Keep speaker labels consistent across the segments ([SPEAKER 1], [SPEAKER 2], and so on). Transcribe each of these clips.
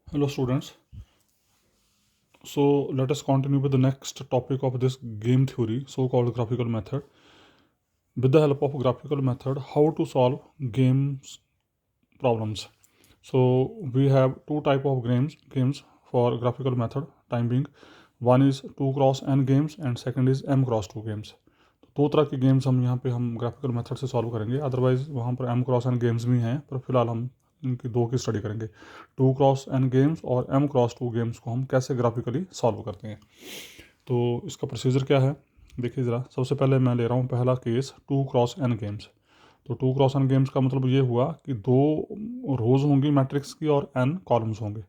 [SPEAKER 1] Hello students. So let us continue with the next topic of this game theory, so-called graphical method. With the help of graphical method, how to solve games problems. So we have two type of games for graphical method time being. One is 2 cross n games and second is m cross 2 games. दो तरह के games हम यहाँ पे हम graphical method से solve करेंगे, otherwise वहाँ पर एम क्रॉस एन गेम्स भी हैं, पर फिलहाल हम इनकी दो की स्टडी करेंगे, 2 क्रॉस एन गेम्स और एम क्रॉस 2 गेम्स को हम कैसे ग्राफिकली सॉल्व करते हैं। तो इसका प्रोसीजर क्या है देखिए ज़रा। सबसे पहले मैं ले रहा हूँ पहला केस 2 क्रॉस एन गेम्स। तो 2 क्रॉस एन गेम्स का मतलब ये हुआ कि दो रोज़ होंगी मैट्रिक्स की और एन कॉलम्स होंगे।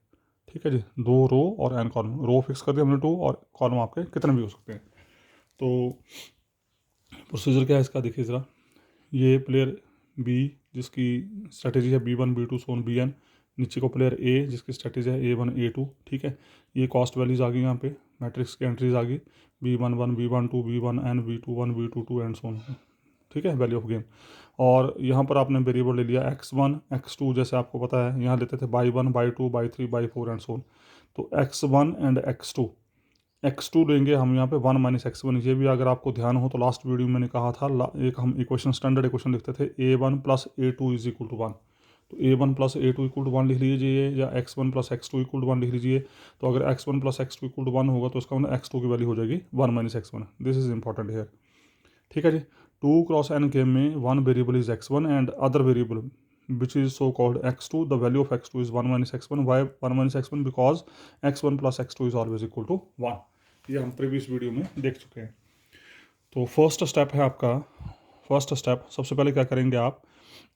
[SPEAKER 1] ठीक है जी, दो रो और एन कॉलम। रो फिक्स कर दिया हमने 2 और कॉलम आपके कितने भी हो सकते हैं। तो प्रोसीजर क्या है इसका देखिए ज़रा। ये प्लेयर बी जिसकी स्ट्रेटेजी है B1 B2 सोन BN, नीचे को प्लेयर ए जिसकी स्ट्रेटेजी है A1 A2। ठीक है, ये कॉस्ट वैल्यूज़ आ गई यहाँ पे, मैट्रिक्स की एंट्रीज आ गई B11 B12 B1N B21 B22 and सोन। ठीक है, वैल्यू ऑफ गेम। और यहाँ पर आपने वेरिएबल ले लिया x1 x2, जैसे आपको पता है यहाँ लेते थे by1 by2 by3 by4 and सोन। तो x1 एंड x2 लेंगे हम यहाँ पे 1 माइनस x1। ये भी अगर आपको ध्यान हो तो लास्ट वीडियो में मैंने कहा था, एक हम इक्वेशन स्टैंडर्ड इक्वेशन लिखते थे A1 plus A2 is equal to 1। तो A1 plus A2 equal to 1 लिख लीजिए, या x1 plus x2 equal to 1 लिख लीजिए। तो अगर x1 plus x2 equal to 1 होगा तो इसका मतलब x2 की वैल्यू हो जाएगी 1 minus x1। This is important here. ठीक है जी। 2 क्रॉस एन गेम में one variable is x1 and other variable which is so called x2. The value of x2 is 1 minus x1. Why 1 minus x1? Because x1 plus x2 is always equal to 1। ये हम previous video में देख चुके हैं। तो first step है आपका, first step सबसे पहले क्या करेंगे आप,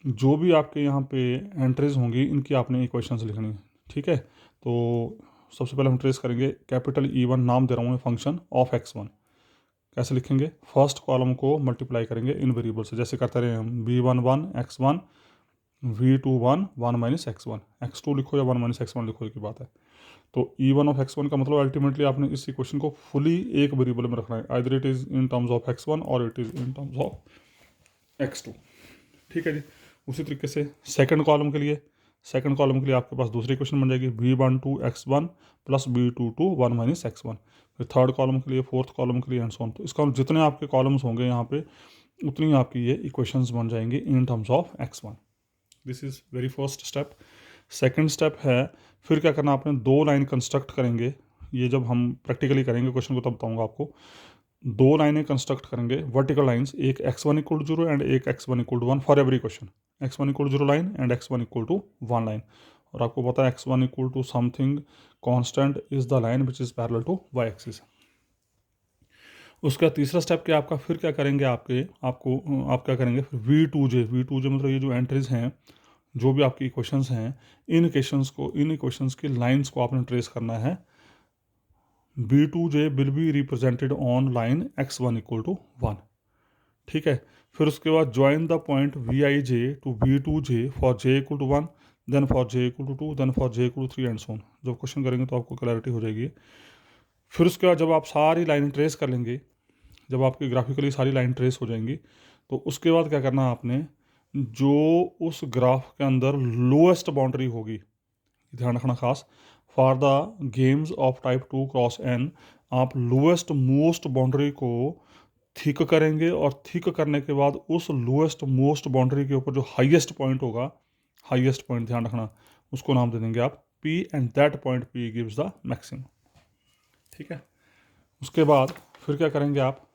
[SPEAKER 1] जो भी आपके यहाँ पे एंट्रीज होंगी इनकी आपने इक्वेशंस लिखनी है। ठीक है, तो सबसे पहले हम ट्रेस करेंगे कैपिटल E1, नाम दे रहा हूँ मैं फंक्शन ऑफ x1। कैसे लिखेंगे, फर्स्ट कॉलम को मल्टीप्लाई करेंगे इन वेरिएबल से, जैसे करते रहे हम B11 x1 V21 1 minus x1। x2 लिखो या 1 माइनस x1 लिखो, एक ही बात है। तो E1 ऑफ x1 का मतलब अल्टीमेटली आपने इस इक्वेशन को फुली एक वेरिएबल में रखना है, either it is in terms of x1 और it is in terms of x2। ठीक है जी। उसी तरीके से सेकंड कॉलम के लिए आपके पास दूसरी इक्वेशन बन जाएगी B12 x1 plus B22 1 minus x1। फिर थर्ड कॉलम के लिए, फोर्थ कॉलम के लिए एंड सो ऑन। तो इसका जितने आपके कॉलम्स होंगे यहाँ पे उतनी आपकी ये इक्वेशंस बन जाएंगी in terms of x1। This is very first step. Second step है, फिर क्या करना आपने, दो लाइन कंस्ट्रक्ट करेंगे। ये जब हम प्रैक्टिकली करेंगे क्वेश्चन को तब बताऊंगा आपको। दो लाइनें कंस्ट्रक्ट करेंगे वर्टिकल लाइंस, एक x1 इक्वल टू 0 एंड एक x1 equal to 1 for every question. x1 equal to 0 line and x1 equal to 1 line. और आपको पता है x1 equal to something constant is the line which is parallel to y axis. उसका तीसरा step क्या आपका, फिर क्या करेंगे आप क्या करेंगे फिर V2J मतलब ये जो एंट्रीज हैं, जो भी आपकी इक्वेशंस हैं, इन इक्वेशंस की लाइंस को आपने ट्रेस करना है। B2J will be represented on line x1 equal to 1। ठीक है, फिर उसके बाद join the point VIJ to B2J for J equal to 1, then for J equal to 2, then for J equal to 3 and so on. जब question करेंगे तो आपको clarity हो जाएगी। फिर उसके बाद जब आप सारी लाइन ट्रेस कर लेंगे, जब आपकी ग्राफिकली सारी लाइन ट्रेस हो जाएंगी, तो उसके बाद क्या करना है आपने, जो उस ग्राफ के अंदर लोएस्ट बाउंड्री होगी, ध्यान रखना खास, for the games of type 2 cross n, आप लोएस्ट मोस्ट बाउंड्री को थिक करेंगे और थिक करने के बाद उस लोएस्ट मोस्ट बाउंड्री के ऊपर जो हाईएस्ट पॉइंट होगा, हाईएस्ट पॉइंट ध्यान रखना, उसको नाम दे देंगे आप P and that point P gives the maximum. ठीक है, उसके बाद फिर क्या करेंगे आप,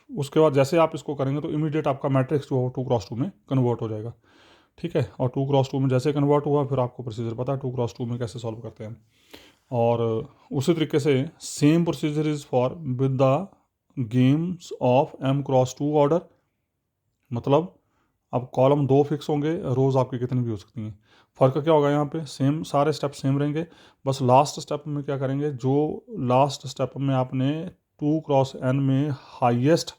[SPEAKER 1] उसके बाद जैसे आप इसको करेंगे तो इमीडिएट आपका मैट्रिक्स जो हो 2 क्रॉस 2 में कन्वर्ट हो जाएगा। ठीक है, और 2 क्रॉस 2 में जैसे कन्वर्ट हुआ फिर आपको प्रोसीजर पता है 2 क्रॉस 2 में कैसे सॉल्व करते हैं। और उसी तरीके से same procedure is for with the games of M cross 2 order. मतलब अब कॉलम 2 फिक्स होंगे, रोज़ आपकी कितनी भी हो सकती हैं। फ़र्क क्या होगा यहाँ पे, सेम सारे स्टेप सेम रहेंगे, बस लास्ट स्टेप में क्या करेंगे, जो लास्ट स्टेप में आपने 2 क्रॉस n में हाईएस्ट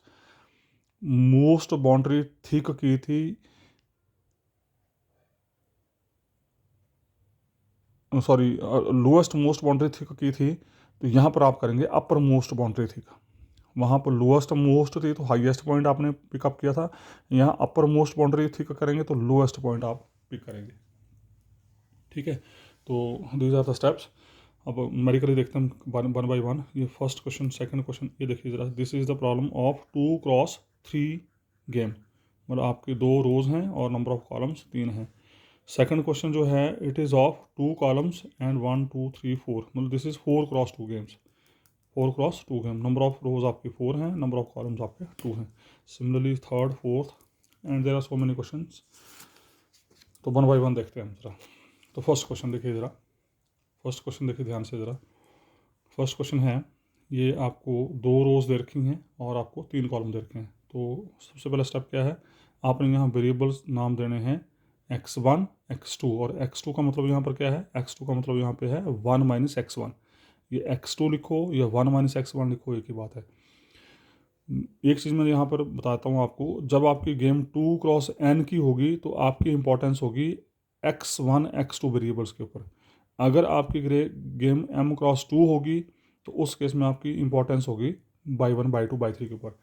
[SPEAKER 1] मोस्ट बाउंड्री थिक की थी, sorry lowest most boundary thick की थी, तो यहाँ पर आप करेंगे अपर मोस्ट बाउंड्री थिक। वहाँ पर लोएस्ट मोस्ट थी तो हाईएस्ट पॉइंट आपने पिकअप किया था, यहाँ अपर मोस्ट बाउंड्री थिक करेंगे तो लोएस्ट पॉइंट आप पिक करेंगे। ठीक है, तो दीज आर द स्टेप्स। अब मेडिकली देखते हैं वन बाई वन। ये फर्स्ट क्वेश्चन, सेकंड क्वेश्चन, ये देखिए ज़रा, this is the problem of 2x3 game, मतलब आपके 2 रोज़ हैं और नंबर ऑफ कॉलम्स 3 हैं। सेकंड क्वेश्चन जो है, it is of 2 columns and 1 2 3 4, मतलब this is 4x2 games, 4x2 game, number of rows आपके 4 हैं, नंबर ऑफ कॉलम्स आपके 2 हैं। Similarly third, fourth, and there are so many questions. तो one by one देखते हैं हम ज़रा। तो फर्स्ट क्वेश्चन देखिए ज़रा, फर्स्ट क्वेश्चन देखिए ध्यान से ज़रा। फर्स्ट क्वेश्चन है, ये आपको 2 रोज़ दे रखी हैं और आपको 3 कॉलम दे रखे हैं। तो सबसे पहला स्टेप क्या है, आपने यहाँ वेरिएबल्स नाम देने हैं x1 x2, और x2 का मतलब यहाँ पर क्या है, x2 का मतलब यहाँ पे है 1 माइनस x1। ये x2 लिखो या 1 माइनस x1 लिखो, एक ही बात है। एक चीज़ मैं यहाँ पर बताता हूँ आपको, जब आपकी गेम 2x n की होगी तो आपकी इंपॉर्टेंस होगी x1 x2 वेरिएबल्स के ऊपर। अगर आपकी गेम m×2 होगी तो उस केस में आपकी इंपॉर्टेंस होगी बाई 1 बाई 2 बाई 3 के ऊपर।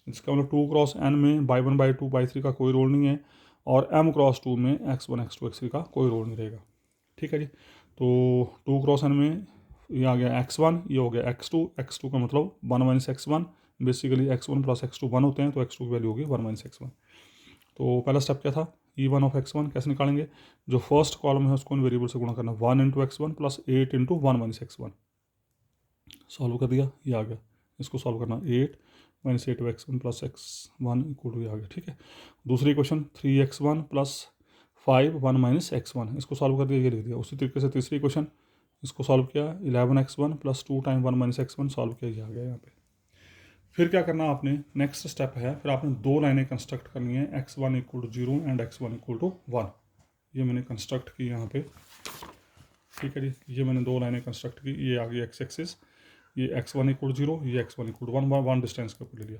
[SPEAKER 1] इसका मतलब 2x n में बाई 1 बाई 2 बाई 3 का कोई रोल नहीं है, और m×2 में x1 x2 x3 का कोई रोल नहीं रहेगा। ठीक है जी, तो 2x n में ये आ गया x1, ये हो गया x2, x2 का मतलब 1 minus x1, basically x1 plus x2 1 होते हैं, तो x2 की वैल्यू होगी 1 माइनस x1। तो पहला स्टेप क्या था, E1 ऑफ x1 कैसे निकालेंगे, जो फर्स्ट कॉलम है उसको इन वेरिएबल से गुणा करना, 1 into x1 plus 8 into 1 minus x1। Solve कर दिया, ये आ गया। इसको सॉल्व करना, 8 minus 8 x1 plus x1 equal to, ये आ गया। ठीक है, दूसरी question 3x1 plus 5 1 minus x1, इसको सॉल्व कर दिया, ये लिख दिया। उसी तरीके से तीसरी क्वेश्चन, इसको सॉल्व किया, 11x1 plus 2 time 1 minus x1 solve किया, ये आ गया यहाँ पे। फिर क्या करना आपने, नेक्स्ट स्टेप है, फिर आपने 2 लाइनें कंस्ट्रक्ट करनी है, x1 equal to 0 and x1 equal to 1। ये मैंने कंस्ट्रक्ट की यहाँ पे। ठीक है जी, ये मैंने 2 लाइनें कंस्ट्रक्ट की, ये आ गई x एक्सिस, ये x1 इक्वल 0, ये x1 इक्वल 1 डिस्टेंस के ऊपर ले लिया।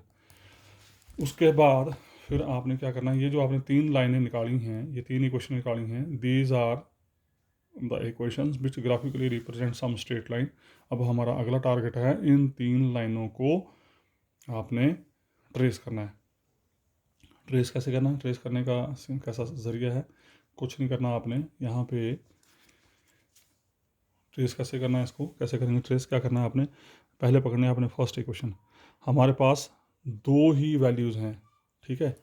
[SPEAKER 1] उसके बाद फिर आपने क्या करना है, ये जो आपने 3 लाइनें निकाली हैं, ये 3 इक्वेशन निकाली हैं, these are the equations which graphically represent some straight line. अब हमारा अगला टारगेट है, इन 3 लाइनों को आपने ट्रेस करना है। ट्रेस कैसे करना है, ट्रेस करने का कैसा ज़रिया है, कुछ नहीं करना आपने यहाँ पे। ट्रेस कैसे करना है, इसको कैसे करेंगे ट्रेस, क्या करना है आपने, पहले पकड़ने है आपने फर्स्ट इक्वेशन। हमारे पास 2 ही वैल्यूज़ हैं, ठीक है,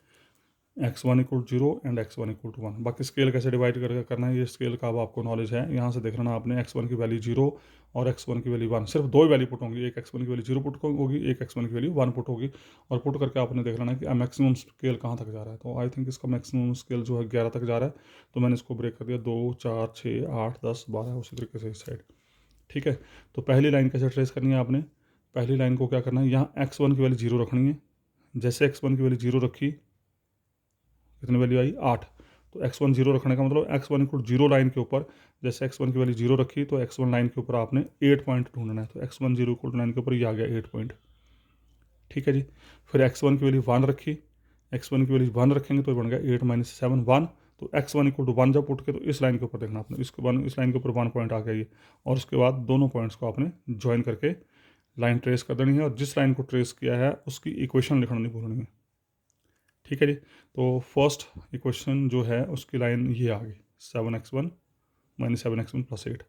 [SPEAKER 1] x1 equal 0 and x1 equal to 1। बाकी स्केल कैसे डिवाइड करके करना है, ये स्केल का अब आपको नॉलेज है। यहाँ से देख लेना आपने, x1 की वैल्यू 0 और x1 की वैल्यू 1, सिर्फ 2 ही वैल्यू पुट होंगी, एक x1 की वैल्यू 0 पुट होगी, एक x1 की वैल्यू 1 पुट होगी, और पुट करके आपने देख लेना कि मैक्सिमम स्केल कहाँ तक जा रहा है। तो आई थिंक इसका मैक्सिमम स्केल जो है 11 तक जा रहा है, तो मैंने इसको ब्रेक कर दिया, 2 4 6 8 10 12, उसी तरीके से इस साइड। ठीक है, तो पहली लाइन कैसे ट्रेस करनी है आपने, पहली लाइन को क्या करना है, यहाँ x1 की वैल्यू 0 रखनी है। जैसे x1 की वैल्यू 0 रखी, कितनी वैल्यू आई 8, तो x1 0 रखने का मतलब x1 इक्वल 0 लाइन के ऊपर, जैसे x1 की वैल्यू 0 रखी तो x1 लाइन के ऊपर आपने 8 पॉइंट ढूंढना है, तो x1 0 इक्वल लाइन के ऊपर ये आ गया 8 पॉइंट। ठीक है जी, फिर x1 की वैल्यू 1 रखी, x1 की वैल्यू 1 रखेंगे तो बन गया 8 माइनस 7 1, तो x1 इक्वल टू 1 जब उठ के, तो इस लाइन के ऊपर देखना आपने, इसके बाद इस लाइन के ऊपर 1 पॉइंट आ गया ये, और उसके बाद दोनों पॉइंट्स को आपने ज्वाइन करके लाइन ट्रेस कर देनी है, और जिस लाइन को ट्रेस किया है उसकी इक्वेशन लिखना नहीं भूलनी है। ठीक है जी, तो फर्स्ट इक्वेशन जो है उसकी लाइन ये आ गई, 7x1 माइनस 7x1 प्लस 8।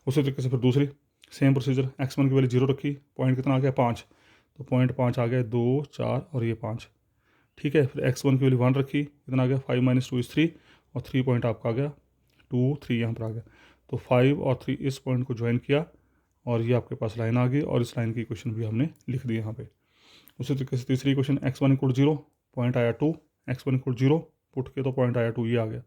[SPEAKER 1] उसी तरीके से फिर दूसरी सेम प्रोसीजर, x1 की वैल्यू 0 रखी, पॉइंट कितना आ गया 5, तो पॉइंट 5 आ गया, 2 4 और ये 5। ठीक है, फिर x1 की वैल्यू 1 रखी, कितना आ गया 5 माइनस 2 इज 3, और 3 पॉइंट आपका आ गया 2 3 यहाँ पर आ गया, तो 5 और 3 इस पॉइंट को ज्वाइन किया, और ये आपके पास लाइन आ गई, और इस लाइन की इक्वेशन भी हमने लिख दी यहाँ पे। उसी तरीके से तीसरी इक्वेशन, x1 इक्वल 0, पॉइंट आया 2, x1 इक्वल 0 पुट के तो पॉइंट आया 2, ये आ गया।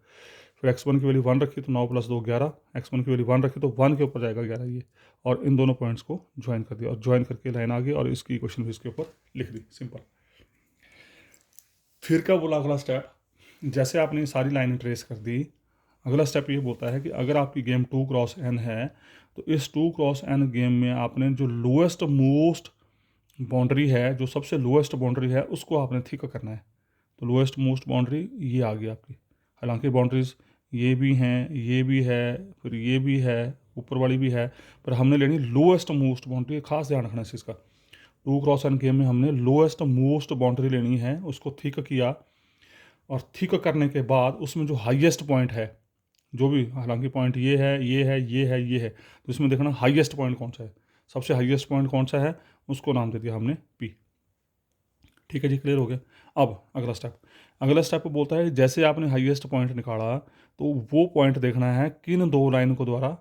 [SPEAKER 1] फिर x1 की वैल्यू 1 रखी तो 9 प्लस 2 11, x1 की वैल्यू 1 रखी तो 1 के ऊपर जाएगा 11 ये, और इन दोनों पॉइंट्स को ज्वाइन कर दिया, और ज्वाइन करके लाइन आ गई, और इसकी इक्वेशन भी इसके ऊपर लिख दी, सिंपल। फिर क्या बोला अगला स्टेप, जैसे आपने सारी लाइन ट्रेस कर दी, अगला स्टेप ये बोलता है कि अगर आपकी गेम 2x n है, तो इस 2x n गेम में आपने जो लोएस्ट मोस्ट बाउंड्री है, जो सबसे लोएस्ट बाउंड्री है, उसको आपने थिक करना है। तो लोएस्ट मोस्ट बाउंड्री ये आ गई आपकी, हालांकि बाउंड्रीज ये भी हैं, ये भी है, फिर ये भी है, ऊपर वाली भी है, पर हमने लेनी लोएस्ट मोस्ट बाउंड्री, खास ध्यान रखना है इस चीज़ का। 2x n गेम में हमने लोएस्ट मोस्ट बाउंड्री लेनी है, उसको थिक किया, और थिक करने के बाद उसमें जो हाईएस्ट पॉइंट है, जो भी, हालांकि पॉइंट ये है, ये है, ये है, ये है, तो इसमें देखना हाईएस्ट पॉइंट कौन सा है, सबसे हाईएस्ट पॉइंट कौन सा है, उसको नाम दे दिया हमने पी। ठीक है जी, क्लियर हो गया। अब अगला स्टेप बोलता है जैसे आपने हाईएस्ट पॉइंट निकाला तो वो पॉइंट देखना है किन दो लाइन को द्वारा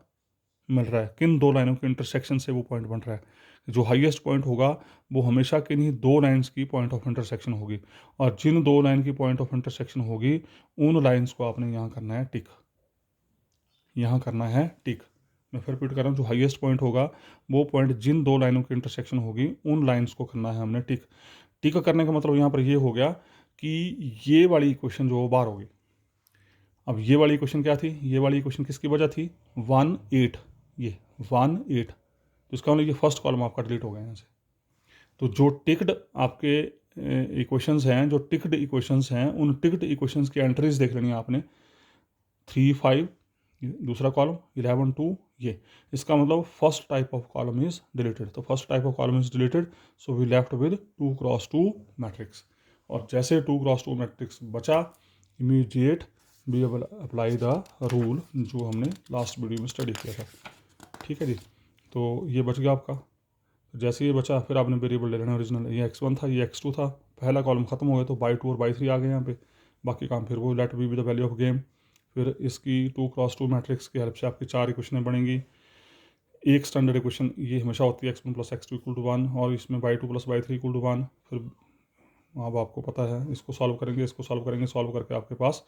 [SPEAKER 1] मिल रहा है, किन दो लाइनों के इंटरसेक्शन से वो पॉइंट बन रहा है। जो हाईएस्ट पॉइंट होगा वो हमेशा किन्हीं दो लाइंस की पॉइंट ऑफ इंटरसेक्शन होगी, और जिन दो लाइन की पॉइंट ऑफ इंटरसेक्शन होगी उन लाइंस को आपने यहाँ करना है टिक, यहाँ करना है टिक। मैं फिर रिपीट कर रहा हूँ, जो हाईएस्ट पॉइंट होगा वो पॉइंट जिन दो लाइनों की इंटरसेक्शन होगी उन लाइंस को करना है हमने टिक। टिक करने का मतलब यहाँ पर ये हो गया कि ये वाली इक्वेशन जो बार होगी। अब ये वाली इक्वेशन क्या थी, ये वाली इक्वेशन किसकी वजह थी, 1 8, ये 1 8, तो इसका मतलब ये फर्स्ट कॉलम आपका डिलीट हो गया यहाँ से। तो जो टिक्ड आपके इक्वेशंस हैं, जो टिक्ड इक्वेशंस हैं, उन टिक्ड इक्वेशंस की एंट्रीज देख लेनी है आपने, 3 5 दूसरा कॉलम, 11 2, ये इसका मतलब first type of column is deleted. तो first type of column is deleted, so we left with 2 cross 2 matrix. और जैसे 2 क्रॉस 2 मैट्रिक्स बचा, immediate we apply the rule जो हमने लास्ट वीडियो में स्टडी किया था। ठीक है जी, तो ये बच गया आपका। तो जैसे ये बचा फिर आपने वेरिएबल ले लेना ओरिजिनल, ये x1 था, ये x2 था, पहला कॉलम खत्म हो गया तो बाई 2 और बाई 3 आ गए यहाँ पे। बाकी काम फिर वो let be with the value of game. फिर इसकी 2 क्रॉस 2 मैट्रिक्स की हेल्प से आपकी 4 इक्वेशनें बनेंगी। एक स्टैंडर्ड इक्वेशन ये हमेशा होती है x1 + x2 = 1, और इसमें बाई 2 + बाई 3 = 1। फिर अब आपको पता है, इसको सॉल्व करेंगे, इसको सॉल्व करेंगे, सॉल्व करके आपके पास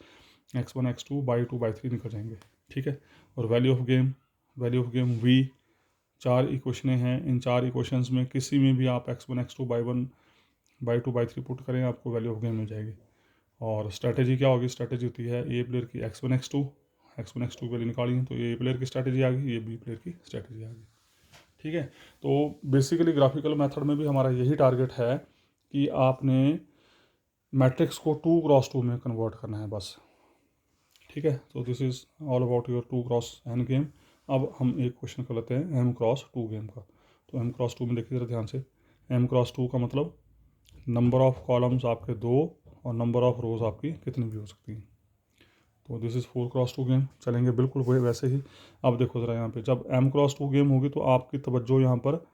[SPEAKER 1] x1 x2 बाई 2 बाई 3 निकल जाएंगे। ठीक है, और वैल्यू ऑफ गेम v, 4 इक्वेशनें हैं, इन 4 इक्वेशंस में किसी में भी आप x1 x2 by 1 by 2 by 3 put करें, आपको वैल्यू ऑफ गेम मिल जाएगी। और स्ट्रैटेजी क्या होगी, स्ट्रैटेजी होती है ए प्लेयर की x1 x2 वैल्यू निकाली है तो ये ए प्लेयर की स्ट्रैटेजी आ गई, ये बी प्लेयर की स्ट्रैटेजी आ गई। ठीक है, तो बेसिकली ग्राफिकल मेथड में भी हमारा यही टारगेट है कि आपने मैट्रिक्स को 2 क्रॉस 2 में कन्वर्ट करना है बस। ठीक है, तो this is all about your 2 cross n game. अब हम एक क्वेश्चन कर लेते हैं m क्रॉस 2 गेम का। तो m क्रॉस 2 में देखिए ज़रा ध्यान से, m क्रॉस 2 का मतलब नंबर ऑफ कॉलम्स आपके 2 और नंबर ऑफ रोज आपकी कितनी भी हो सकती हैं। तो दिस इज़ 4 क्रॉस 2 गेम, चलेंगे बिल्कुल वही वैसे ही। अब देखो ज़रा यहाँ पे, जब m क्रॉस 2 गेम होगी तो आपकी तवज्जो यहाँ पर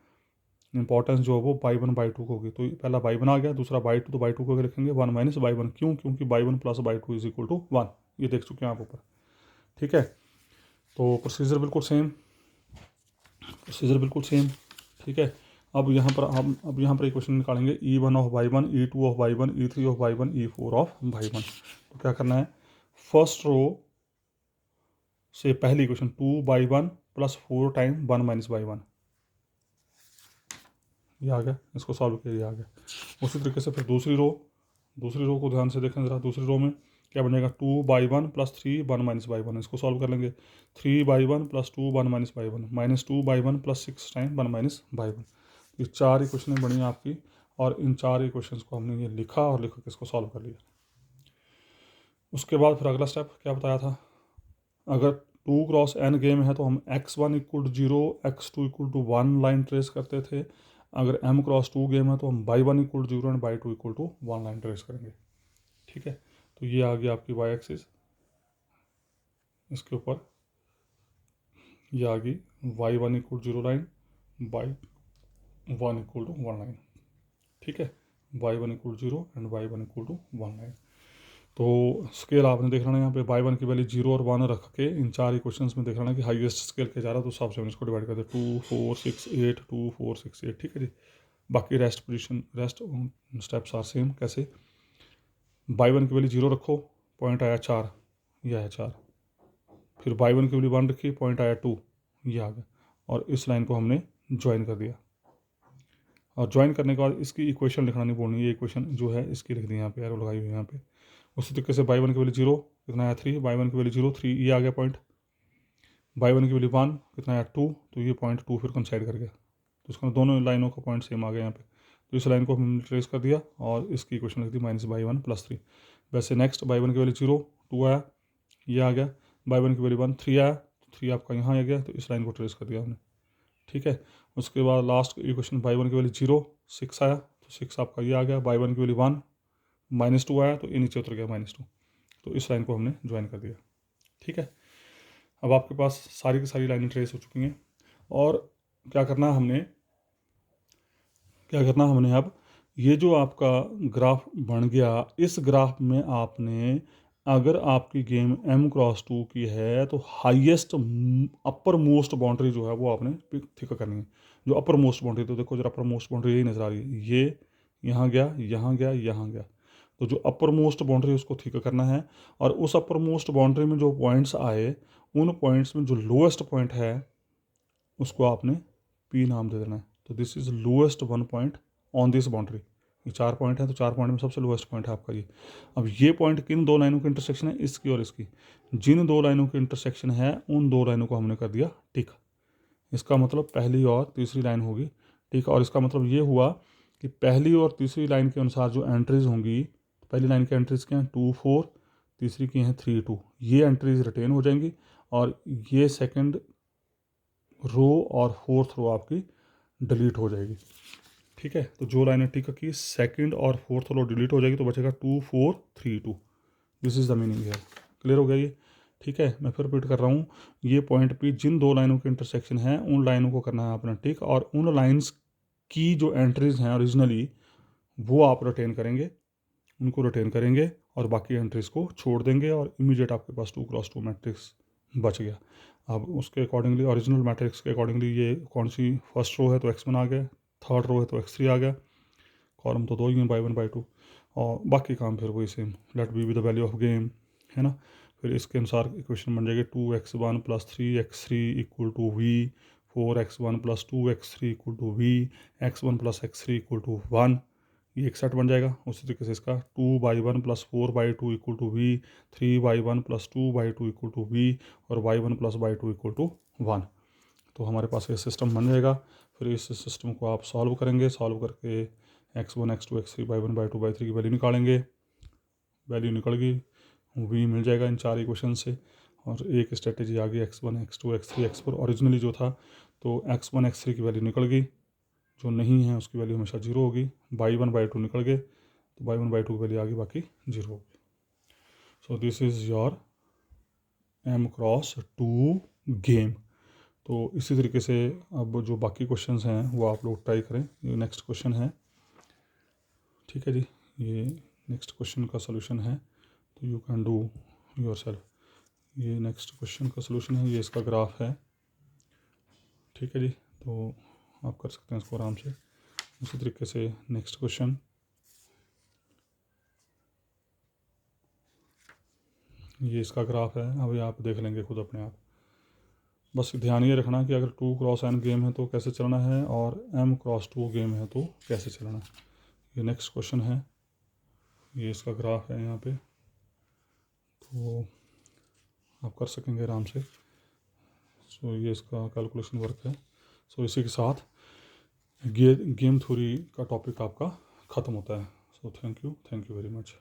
[SPEAKER 1] इंपॉर्टेंस जो है वो बाई 1 बाई 2 को होगी। तो पहला बाई 1 आ गया, दूसरा बाई 2, तो बाई 2 को लिखेंगे 1 माइनस बाई 1, क्यों, क्योंकि बाई 1 + बाई 2 = 1, ये देख चुके हैं आप ऊपर। ठीक है, तो प्रोसीजर बिल्कुल सेम। ठीक है, अब यहाँ पर हम यहाँ पर इक्वेशन निकालेंगे e1 of by 1, e2 of by 1, e3 of by 1, e4 of by 1। तो क्या करना है, फर्स्ट रो से पहली equation 2 by 1 + 4 time 1 minus by 1, ये आ गया, इसको सॉल्व किया, ये आ गया। उसी तरीके से फिर दूसरी रो को ध्यान से देखें ज़रा, दूसरी रो में क्या बनेगा, 2 बाई 1 + 3 1 माइनस बाई 1, इसको सॉल्व कर लेंगे। 3 by 1 + 2 1 minus by 1, -2 by 1 + 6 time 1 minus by 1। ये 4 इक्वेशनें बनी आपकी, और इन 4 इक्वेशंस को हमने ये लिखा और लिख के इसको सॉल्व कर लिया। उसके बाद फिर अगला स्टेप क्या बताया था, अगर 2 क्रॉस n गेम है तो हम x1 = 0, x2 = 1 लाइन ट्रेस करते थे। अगर m क्रॉस 2 गेम है तो हम by 1 = 0 and by 2 = 1 line trace करेंगे। ठीक है, तो ये आ गई आपकी y एक्सिस, इसके ऊपर ये आ गई y1 = 0 लाइन, बाई 1 = 1 लाइन। ठीक है, y1 = 0 एंड y1 = 1 लाइन। तो स्केल आपने देख लेना यहाँ पे, बाई 1 की वैल्यू 0 और 1 रख के इन 4 इक्वेशंस में देख लेना कि हाईएस्ट स्केल के जा रहा है, तो हिसाब से हम इसको डिवाइड करते हैं 2 4 6 8 2 4 6 8। ठीक है जी, बाकी रेस्ट स्टेप्स आर सेम। कैसे, बाई 1 की वैल्यू 0 रखो, पॉइंट आया 4, ये आया 4। फिर बाई 1 की वैल्यू 1 रखी, पॉइंट आया 2, ये आ गया। और इस लाइन को हमने ज्वाइन कर दिया, और ज्वाइन करने के बाद इसकी इक्वेशन लिखना नहीं बोलनी, ये इक्वेशन जो है इसकी लिख दी यहाँ पे, एरो लगाई हुई यहाँ पे। उसी तरीके से बाई 1 की वैल्यू 0, कितना आया 3, बाई 1 की वैल्यू 0 3, ये आ गया पॉइंट। बाई 1 की वैल्यू 1, कितना आया 2, तो ये पॉइंट 2 फिर कंसाइड कर गया। तो इसका दोनों लाइनों का पॉइंट सेम आ गया यहाँ पे। तो इस लाइन को हमने ट्रेस कर दिया और इसकी इक्वेशन लिख दी -बाई 1 + 3। वैसे नेक्स्ट बाई 1 की वैल्यू 0 2 आया, ये आ गया। बाई 1 की वैल्यू 1 3 आया, तो 3 आपका यहाँ आ गया, तो इस लाइन को ट्रेस कर दिया हमने। ठीक है, उसके बाद लास्ट इक्वेशन बाई 1 की वैल्यू 0 6 आया, तो 6 आपका ये आ गया। बाई 1 की वैल्यू 1 -2 आया, तो ये नीचे उतर गया -2, तो इस लाइन को हमने ज्वाइन कर दिया। ठीक है, अब आपके पास सारी की सारी लाइनें ट्रेस हो चुकी हैं और क्या करना हमने अब ये जो आपका ग्राफ बन गया, इस ग्राफ में आपने, अगर आपकी गेम m×2 की है तो हाईएस्ट अपर मोस्ट बाउंड्री जो है वो आपने थिक करनी है। जो अपर मोस्ट बाउंड्री, तो देखो जरा अपर मोस्ट बाउंड्री यही नज़र आ रही है, ये यहाँ गया, यहाँ गया, यहाँ गया। तो जो अपर मोस्ट बाउंड्री उसको थिक करना है और उस अपर मोस्ट बाउंड्री में जो पॉइंट्स आए, उन पॉइंट्स में जो लोएस्ट पॉइंट है उसको आपने पी नाम दे देना है। तो this is lowest one point on this boundary. ये 4 पॉइंट है तो 4 पॉइंट में सबसे लोएस्ट पॉइंट है आपका ये। अब ये पॉइंट किन दो लाइनों की इंटरसेक्शन है, इसकी और इसकी। जिन दो लाइनों की इंटरसेक्शन है उन दो लाइनों को हमने कर दिया टिक। इसका मतलब पहली और तीसरी लाइन होगी टिक। और इसका मतलब ये हुआ कि पहली और तीसरी लाइन के अनुसार जो एंट्रीज होंगी, पहली लाइन की एंट्रीज क्या हैं 2 4, तीसरी की हैं 3 2, ये एंट्रीज रिटेन हो जाएंगी और ये सेकंड रो और फोर्थ रो आपकी डिलीट हो जाएगी। ठीक है, तो जो लाइनें टिक की सेकंड और फोर्थ रो डिलीट हो जाएगी तो बचेगा 2 4 3 2। दिस इज़ द मीनिंग है। क्लियर हो गया ये? ठीक है, मैं फिर रिपीट कर रहा हूँ। ये पॉइंट पे जिन दो लाइनों के इंटरसेक्शन है उन लाइनों को करना है आपने टिक और उन लाइन्स की जो एंट्रीज हैं ओरिजिनली वो आप रिटेन करेंगे, उनको रिटेन करेंगे और बाकी एंट्रीज को छोड़ देंगे और इमीडिएट आपके पास 2×2 मैट्रिक्स बच गया। अब उसके अकॉर्डिंगली ओरिजिनल मैट्रिक्स के अकॉर्डिंगली ये कौन सी फर्स्ट रो है तो x1 आ गया, थर्ड रो है तो x3 आ गया, कॉलम तो दो ही हैं by1 by2 और बाकी काम फिर वही same, let be the value of game, है ना। फिर इसके अनुसार इक्वेशन बन जाएगी 2x1 + 3x3 = v, 4x1 + 2x3 = v, x1 + x3 = 1। ये एक सेट बन जाएगा। उसी तरीके से इसका 2/1 + 4/2 = v, 3/1 + 2/2 = v और y1 + y2 = 1। तो हमारे पास ये सिस्टम बन जाएगा। फिर इस सिस्टम को आप सॉल्व करेंगे, सॉल्व करके x1 x2 x3 y1 y2 y3 की वैल्यू निकालेंगे। वैल्यू निकल गई, v मिल जाएगा इन चार इक्वेशन से। और एक स्ट्रेटेजी आ गई x1 x2 x3 x4 originally जो था, तो x1 x3 की वैल्यू निकल गई, जो नहीं है उसकी वैल्यू हमेशा 0 होगी। y1 y2 निकल गए तो y1 y2 की वैल्यू आ गई, बाकी 0 होगी। So this is your m×2 game. तो इसी तरीके से अब जो बाकी क्वेश्चंस हैं वो आप लोग ट्राई करें। ये नेक्स्ट क्वेश्चन है, ठीक है जी, ये नेक्स्ट क्वेश्चन का सलूशन है, तो you can do your self. ये नेक्स्ट क्वेश्चन का सलूशन है, ये इसका ग्राफ है, ठीक है जी। तो आप कर सकते हैं इसको आराम से। उसी तरीके से नेक्स्ट क्वेश्चन, ये इसका ग्राफ है, अभी आप देख लेंगे खुद अपने आप। बस ध्यान ये रखना कि अगर 2×n गेम है तो कैसे चलना है और m×2 गेम है तो कैसे चलना है। ये नेक्स्ट क्वेश्चन है, ये इसका ग्राफ है यहाँ पे, तो आप कर सकेंगे आराम से। सो ये इसका कैलकुलेशन वर्क है। सो इसी के साथ गेम थ्योरी का टॉपिक आपका ख़त्म होता है। So thank you very much.